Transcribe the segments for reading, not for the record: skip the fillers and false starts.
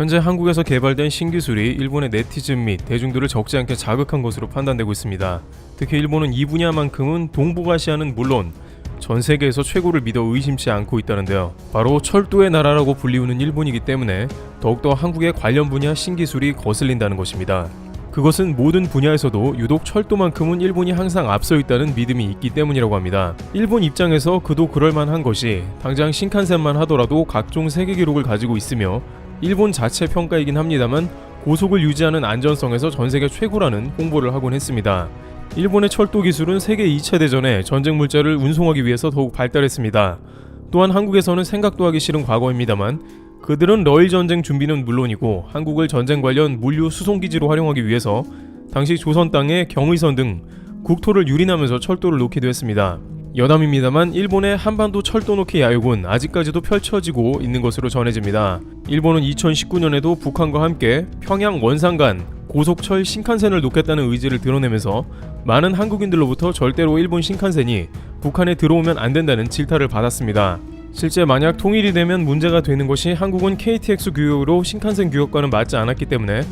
현재 한국에서 개발된 신기술이 일본의 네티즌 및 대중들을 적지 않게 자극한 것으로 판단되고 있습니다. 특히 일본은 이 분야만큼은 동북아시아는 물론 전 세계에서 최고를 믿어 의심치 않고 있다는데요. 바로 철도의 나라라고 불리우는 일본이기 때문에 더욱더 한국의 관련 분야 신기술이 거슬린다는 것입니다. 그것은 모든 분야에서도 유독 철도만큼은 일본이 항상 앞서 있다는 믿음이 있기 때문이라고 합니다. 일본 입장에서 그도 그럴만한 것이 당장 신칸센만 하더라도 각종 세계 기록을 가지고 있으며 일본 자체 평가이긴 합니다만 고속을 유지하는 안전성에서 전세계 최고라는 홍보를 하곤 했습니다. 일본의 철도 기술은 세계 2차 대전에 전쟁 물자를 운송하기 위해서 더욱 발달했습니다. 또한 한국에서는 생각도 하기 싫은 과거입니다만 그들은 러일 전쟁 준비는 물론이고 한국을 전쟁 관련 물류 수송기지로 활용하기 위해서 당시 조선 땅에 경의선 등 국토를 유린하면서 철도를 놓기도 했습니다. 여담입니다만 일본의 한반도 철도 놓기 야욕은 아직까지도 펼쳐지고 있는 것으로 전해집니다. 일본은 2019년에도 북한과 함께 평양 원산 간 고속철 신칸센을 놓겠다는 의지를 드러내면서 많은 한국인들로부터 절대로 일본 신칸센이 북한에 들어오면 안 된다는 질타를 받았습니다. 실제 만약 통일이 되면 문제가 되는 것이 한국은 KTX 규격으로 신칸센 규격과는 맞지 않았기 때문에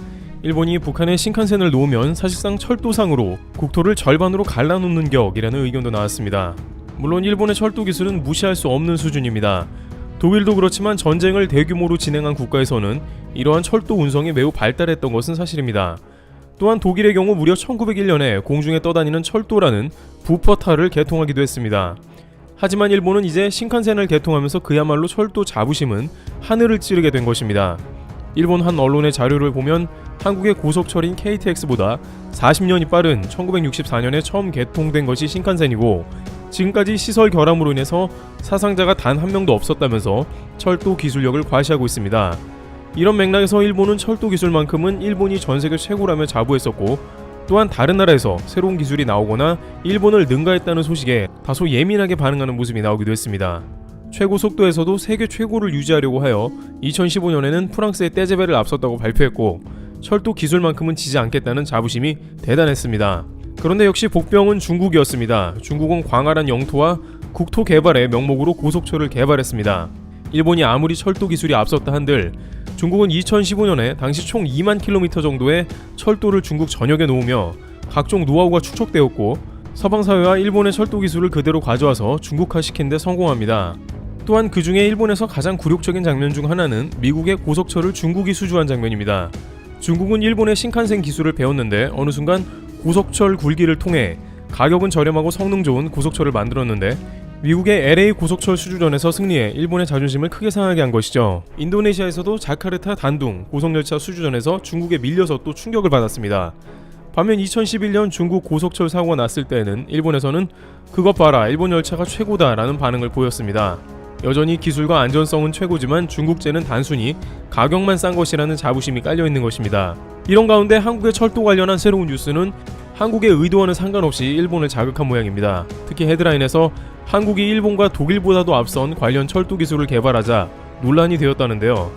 일본이 북한에 신칸센을 놓으면 사실상 철도상으로 국토를 절반으로 갈라놓는 격이라는 의견도 나왔습니다. 물론 일본의 철도 기술은 무시할 수 없는 수준입니다. 독일도 그렇지만 전쟁을 대규모로 진행한 국가에서는 이러한 철도 운송이 매우 발달했던 것은 사실입니다. 또한 독일의 경우 무려 1901년에 공중에 떠다니는 철도라는 부퍼탈을 개통하기도 했습니다. 하지만 일본은 이제 신칸센을 개통하면서 그야말로 철도 자부심은 하늘을 찌르게 된 것입니다. 일본 한 언론의 자료를 보면 한국의 고속철인 KTX보다 40년이 빠른 1964년에 처음 개통된 것이 신칸센이고 지금까지 시설 결함으로 인해서 사상자가 단 한 명도 없었다면서 철도 기술력을 과시하고 있습니다. 이런 맥락에서 일본은 철도 기술만큼은 일본이 전세계 최고라며 자부했었고 또한 다른 나라에서 새로운 기술이 나오거나 일본을 능가했다는 소식에 다소 예민하게 반응하는 모습이 나오기도 했습니다. 최고 속도에서도 세계 최고를 유지하려고 하여 2015년에는 프랑스의 떼제베를 앞섰다고 발표했고 철도 기술만큼은 지지 않겠다는 자부심이 대단했습니다. 그런데 역시 복병은 중국이었습니다. 중국은 광활한 영토와 국토 개발의 명목으로 고속철을 개발했습니다. 일본이 아무리 철도 기술이 앞섰다 한들 중국은 2015년에 당시 총 2만 킬로미터 정도의 철도를 중국 전역에 놓으며 각종 노하우가 축적되었고 서방사회와 일본의 철도 기술을 그대로 가져와서 중국화시킨 데 성공합니다. 또한 그 중에 일본에서 가장 굴욕적인 장면 중 하나는 미국의 고속철을 중국이 수주한 장면입니다. 중국은 일본의 신칸센 기술을 배웠는데 어느 순간 고속철 굴기를 통해 가격은 저렴하고 성능 좋은 고속철을 만들었는데 미국의 LA 고속철 수주전에서 승리해 일본의 자존심을 크게 상하게 한 것이죠. 인도네시아에서도 자카르타 단둥 고속열차 수주전에서 중국에 밀려서 또 충격을 받았습니다. 반면 2011년 중국 고속철 사고가 났을 때에는 일본에서는 그것 봐라 일본 열차가 최고다라는 반응을 보였습니다. 여전히 기술과 안전성은 최고지만 중국제는 단순히 가격만 싼 것이라는 자부심이 깔려있는 것입니다. 이런 가운데 한국의 철도 관련한 새로운 뉴스는 한국의 의도와는 상관없이 일본을 자극한 모양입니다. 특히 헤드라인에서 한국이 일본과 독일보다도 앞선 관련 철도 기술을 개발하자 논란이 되었다는데요.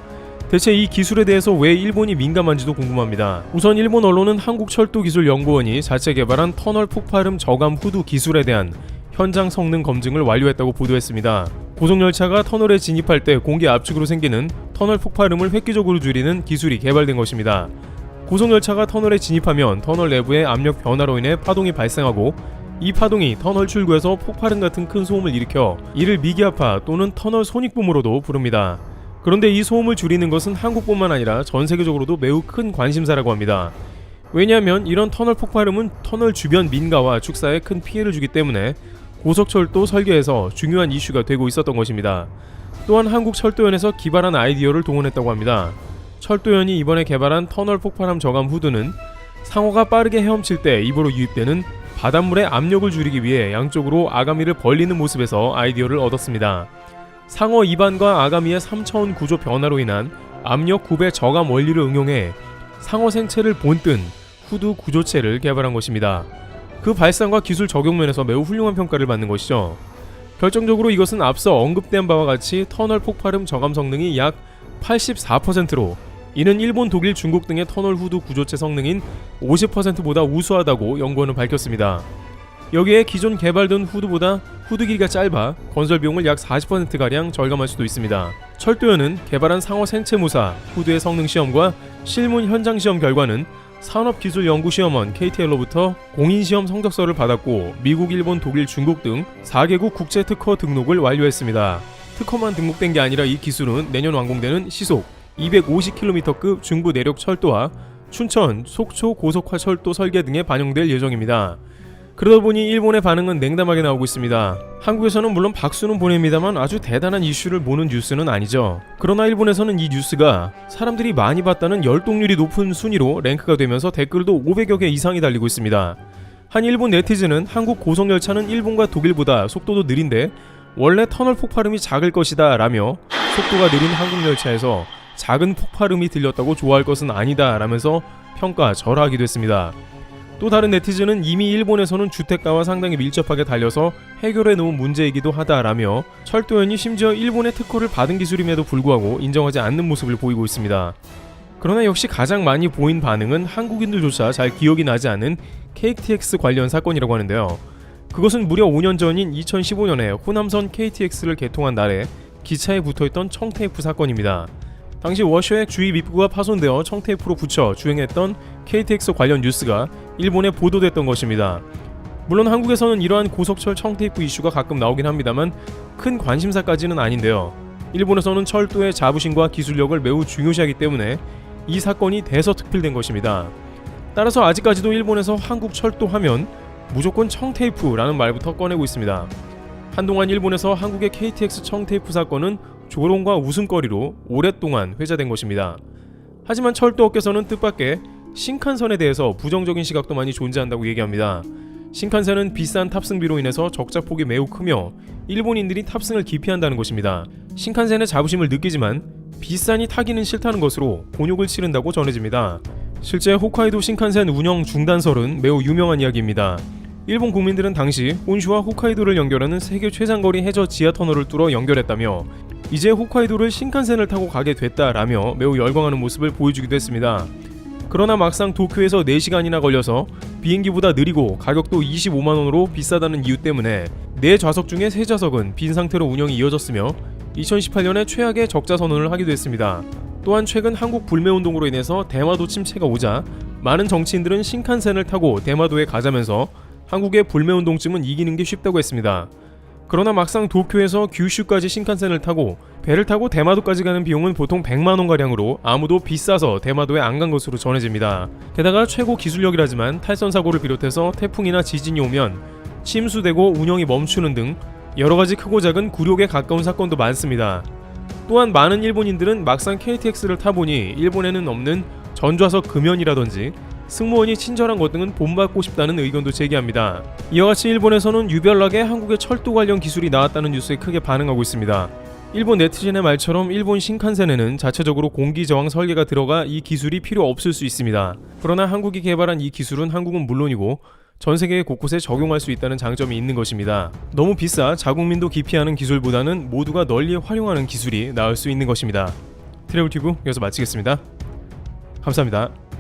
대체 이 기술에 대해서 왜 일본이 민감한지도 궁금합니다. 우선 일본 언론은 한국철도기술연구원이 자체 개발한 터널 폭발음 저감 후드 기술에 대한 현장 성능 검증을 완료했다고 보도했습니다. 고속열차가 터널에 진입할 때 공기 압축으로 생기는 터널 폭발음을 획기적으로 줄이는 기술이 개발된 것입니다. 고속열차가 터널에 진입하면 터널 내부의 압력 변화로 인해 파동이 발생하고 이 파동이 터널 출구에서 폭발음 같은 큰 소음을 일으켜 이를 미기압파 또는 터널 손익붐으로도 부릅니다. 그런데 이 소음을 줄이는 것은 한국뿐만 아니라 전 세계적으로도 매우 큰 관심사라고 합니다. 왜냐하면 이런 터널 폭발음은 터널 주변 민가와 축사에 큰 피해를 주기 때문에 고속철도 설계에서 중요한 이슈가 되고 있었던 것입니다. 또한 한국철도연에서 기발한 아이디어를 동원했다고 합니다. 철도연이 이번에 개발한 터널 폭발음 저감 후드는 상어가 빠르게 헤엄칠 때 입으로 유입되는 바닷물의 압력을 줄이기 위해 양쪽으로 아가미를 벌리는 모습에서 아이디어를 얻었습니다. 상어 입안과 아가미의 3차원 구조 변화로 인한 압력 구배 저감 원리를 응용해 상어 생체를 본뜬 후드 구조체를 개발한 것입니다. 그 발상과 기술 적용 면에서 매우 훌륭한 평가를 받는 것이죠. 결정적으로 이것은 앞서 언급된 바와 같이 터널 폭발음 저감 성능이 약 84%로 이는 일본, 독일, 중국 등의 터널 후드 구조체 성능인 50%보다 우수하다고 연구원은 밝혔습니다. 여기에 기존 개발된 후드보다 후드 길이가 짧아 건설 비용을 약 40%가량 절감할 수도 있습니다. 철도연은 개발한 상어 생체무사 후드의 성능 시험과 실문 현장 시험 결과는 산업기술연구시험원 KTL로부터 공인시험 성적서를 받았고 미국, 일본, 독일, 중국 등 4개국 국제특허 등록을 완료했습니다. 특허만 등록된 게 아니라 이 기술은 내년 완공되는 시속 250km급 중부 내륙 철도와 춘천, 속초 고속화 철도 설계 등에 반영될 예정입니다. 그러다 보니 일본의 반응은 냉담하게 나오고 있습니다. 한국에서는 물론 박수는 보냅니다만 아주 대단한 이슈를 모는 뉴스는 아니죠. 그러나 일본에서는 이 뉴스가 사람들이 많이 봤다는 열독률이 높은 순위로 랭크가 되면서 댓글도 500여 개 이상이 달리고 있습니다. 한 일본 네티즌은 한국 고속열차는 일본과 독일보다 속도도 느린데 원래 터널 폭발음이 작을 것이다 라며 속도가 느린 한국 열차에서 작은 폭발음이 들렸다고 좋아할 것은 아니다 라면서 평가 절하하기도 했습니다. 또 다른 네티즌은 이미 일본에서는 주택가와 상당히 밀접하게 달려서 해결해 놓은 문제이기도 하다라며 철도연이 심지어 일본의 특허를 받은 기술임에도 불구하고 인정하지 않는 모습을 보이고 있습니다. 그러나 역시 가장 많이 보인 반응은 한국인들조차 잘 기억이 나지 않는 KTX 관련 사건이라고 하는데요. 그것은 무려 5년 전인 2015년에 호남선 KTX를 개통한 날에 기차에 붙어있던 청테이프 사건입니다. 당시 워셔액 주입 입구가 파손되어 청테이프로 붙여 주행했던 KTX 관련 뉴스가 일본에 보도됐던 것입니다. 물론 한국에서는 이러한 고속철 청테이프 이슈가 가끔 나오긴 합니다만 큰 관심사까지는 아닌데요. 일본에서는 철도의 자부심과 기술력을 매우 중요시하기 때문에 이 사건이 대서특필된 것입니다. 따라서 아직까지도 일본에서 한국 철도 하면 무조건 청테이프라는 말부터 꺼내고 있습니다. 한동안 일본에서 한국의 KTX 청테이프 사건은 조롱과 웃음거리로 오랫동안 회자된 것입니다. 하지만 철도업계에서는 뜻밖의 신칸센에 대해서 부정적인 시각도 많이 존재한다고 얘기합니다. 신칸센은 비싼 탑승비로 인해서 적자폭이 매우 크며 일본인들이 탑승을 기피한다는 것입니다. 신칸센의 자부심을 느끼지만 비싸니 타기는 싫다는 것으로 곤욕을 치른다고 전해집니다. 실제 홋카이도 신칸센 운영 중단설은 매우 유명한 이야기입니다. 일본 국민들은 당시 혼슈와 홋카이도를 연결하는 세계 최장거리 해저 지하 터널을 뚫어 연결했다며 이제 홋카이도를 신칸센을 타고 가게 됐다라며 매우 열광하는 모습을 보여주기도 했습니다. 그러나 막상 도쿄에서 4시간이나 걸려서 비행기보다 느리고 가격도 25만원으로 비싸다는 이유 때문에 4좌석 중에 3좌석은 빈 상태로 운영이 이어졌으며 2018년에 최악의 적자 선언을 하기도 했습니다. 또한 최근 한국 불매운동으로 인해서 대마도 침체가 오자 많은 정치인들은 신칸센을 타고 대마도에 가자면서 한국의 불매운동쯤은 이기는 게 쉽다고 했습니다. 그러나 막상 도쿄에서 규슈까지 신칸센을 타고 배를 타고 대마도까지 가는 비용은 보통 100만원가량으로 아무도 비싸서 대마도에 안 간 것으로 전해집니다. 게다가 최고 기술력이라지만 탈선 사고를 비롯해서 태풍이나 지진이 오면 침수되고 운영이 멈추는 등 여러가지 크고 작은 굴욕에 가까운 사건도 많습니다. 또한 많은 일본인들은 막상 KTX를 타보니 일본에는 없는 전좌석 금연이라든지 승무원이 친절한 것 등은 본받고 싶다는 의견도 제기합니다. 이와 같이 일본에서는 유별나게 한국의 철도 관련 기술이 나왔다는 뉴스에 크게 반응하고 있습니다. 일본 네티즌의 말처럼 일본 신칸센에는 자체적으로 공기저항 설계가 들어가 이 기술이 필요 없을 수 있습니다. 그러나 한국이 개발한 이 기술은 한국은 물론이고 전 세계 곳곳에 적용할 수 있다는 장점이 있는 것입니다. 너무 비싸 자국민도 기피하는 기술보다는 모두가 널리 활용하는 기술이 나을 수 있는 것입니다. 트래블튜브 여기서 마치겠습니다. 감사합니다.